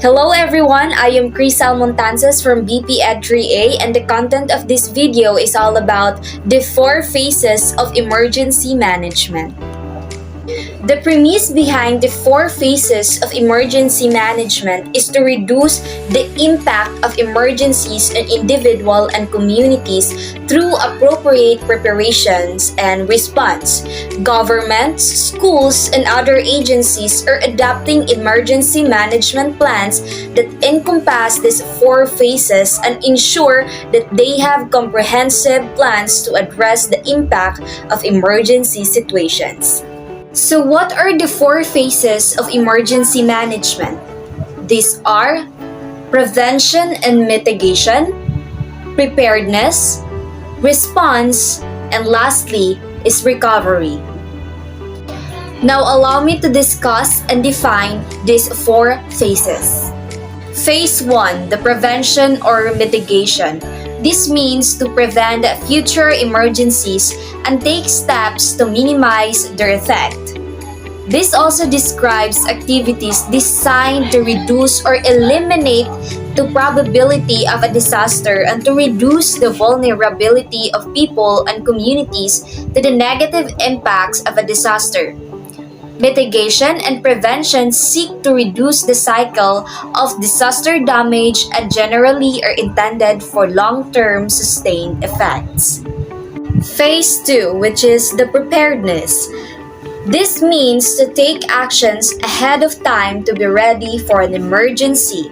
Hello everyone, I am Cris L Montanses from BPED 3A, and the content of this video is all about the 4 phases of emergency management. The premise behind the 4 phases of emergency management is to reduce the impact of emergencies on individuals and communities through appropriate preparations and response. Governments, schools, and other agencies are adopting emergency management plans that encompass these 4 phases and ensure that they have comprehensive plans to address the impact of emergency situations. So what are the 4 phases of emergency management? These are prevention and mitigation, preparedness, response, and lastly is recovery. Now allow me to discuss and define these 4 phases. Phase 1, the prevention or mitigation. This means to prevent future emergencies and take steps to minimize their effect. This also describes activities designed to reduce or eliminate the probability of a disaster and to reduce the vulnerability of people and communities to the negative impacts of a disaster. Mitigation and prevention seek to reduce the cycle of disaster damage and generally are intended for long-term sustained effects. Phase 2, which is the preparedness. This means to take actions ahead of time to be ready for an emergency.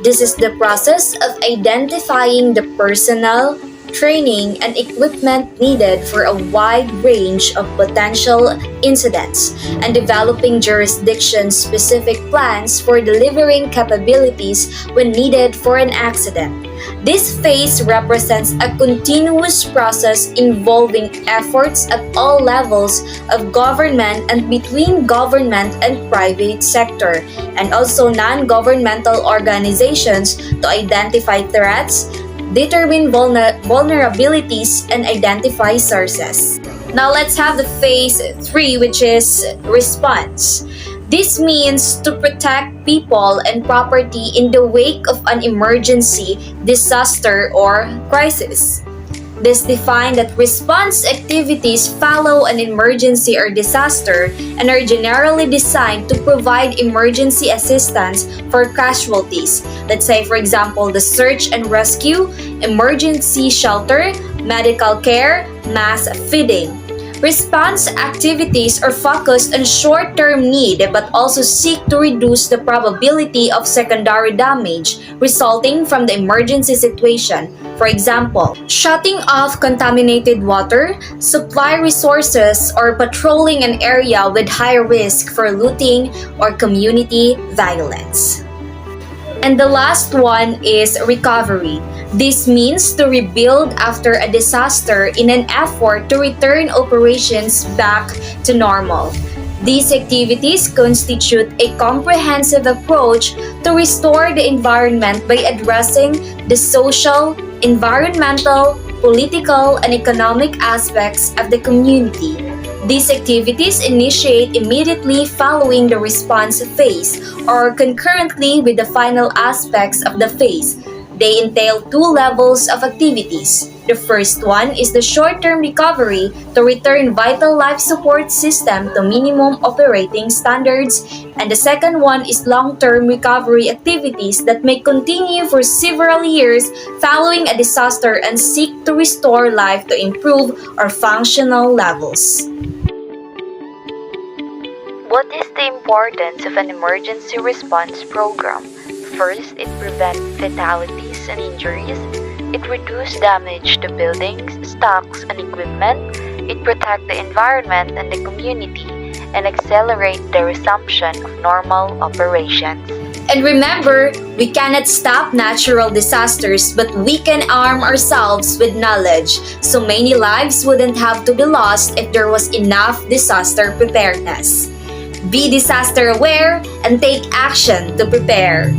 This is the process of identifying the personnel, training, and equipment needed for a wide range of potential incidents and developing jurisdiction-specific plans for delivering capabilities when needed for an accident. This phase represents a continuous process involving efforts at all levels of government and between government and private sector, and also non-governmental organizations to identify threats, determine vulnerabilities, and identify sources. Now let's have the phase 3, which is response. This means to protect people and property in the wake of an emergency, disaster, or crisis. This defines that response activities follow an emergency or disaster and are generally designed to provide emergency assistance for casualties. Let's say, for example, the search and rescue, emergency shelter, medical care, mass feeding. Response activities are focused on short-term need but also seek to reduce the probability of secondary damage resulting from the emergency situation. For example, shutting off contaminated water, supply resources, or patrolling an area with high risk for looting or community violence. And the last one is recovery. This means to rebuild after a disaster in an effort to return operations back to normal. These activities constitute a comprehensive approach to restore the environment by addressing the social, environmental, political, and economic aspects of the community. These activities initiate immediately following the response phase or concurrently with the final aspects of the phase. They entail 2 levels of activities. The first one is the short-term recovery to return vital life support system to minimum operating standards, and the second one is long-term recovery activities that may continue for several years following a disaster and seek to restore life to improve our functional levels. What is the importance of an emergency response program? First, it prevents fatalities and injuries. It reduces damage to buildings, stocks, and equipment. It protects the environment and the community and accelerates the resumption of normal operations. And remember, we cannot stop natural disasters, but we can arm ourselves with knowledge, so many lives wouldn't have to be lost if there was enough disaster preparedness. Be disaster aware and take action to prepare.